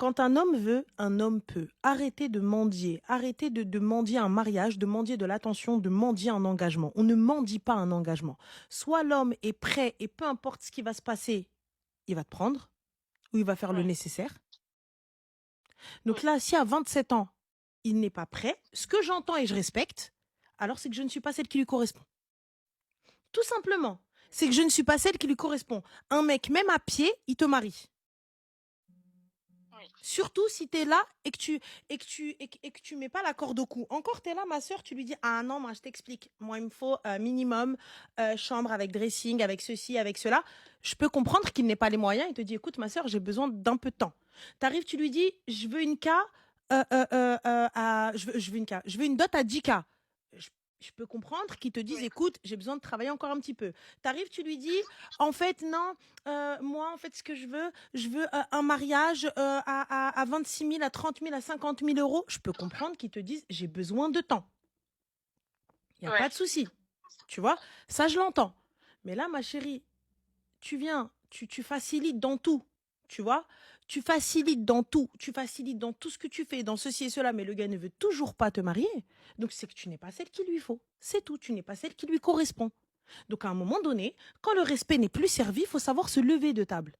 Quand un homme veut, un homme peut. Arrêtez de mendier. Arrêtez de mendier un mariage, de mendier de l'attention, de mendier un engagement. On ne mendie pas un engagement. Soit l'homme est prêt et peu importe ce qui va se passer, il va te prendre ou il va faire le Ouais. nécessaire. Donc Oui. là, si à 27 ans, il n'est pas prêt, ce que j'entends et je respecte, alors c'est que je ne suis pas celle qui lui correspond. Tout simplement. C'est que je ne suis pas celle qui lui correspond. Un mec, même à pied, il te marie. Oui. Surtout si tu es là et que tu mets pas la corde au cou. Encore, tu es là, ma soeur, tu lui dis, ah non, moi, je t'explique. Moi, il me faut minimum chambre avec dressing, avec ceci, avec cela. Je peux comprendre qu'il n'ait pas les moyens. Il te dit, écoute, ma soeur, j'ai besoin d'un peu de temps. Tu arrives, tu lui dis, je veux une cas, je veux une cas, je veux une dot à 10K. Je, je peux comprendre qu'ils te disent, Oui. écoute, j'ai besoin de travailler encore un petit peu. Tu arrives, tu lui dis, en fait, non, moi, en fait, ce que je veux un mariage à 26 000, à 30 000, à 50 000 euros. Je peux comprendre qu'ils te disent, j'ai besoin de temps. Il n'y a Ouais. pas de souci. Tu vois, ça, je l'entends. Mais là, ma chérie, tu viens, tu facilites dans tout. Tu vois, tu facilites dans tout. Tu facilites dans tout ce que tu fais, dans ceci et cela. Mais le gars ne veut toujours pas te marier. Donc, c'est que tu n'es pas celle qu'il lui faut. C'est tout. Tu n'es pas celle qui lui correspond. Donc, à un moment donné, quand le respect n'est plus servi, il faut savoir se lever de table.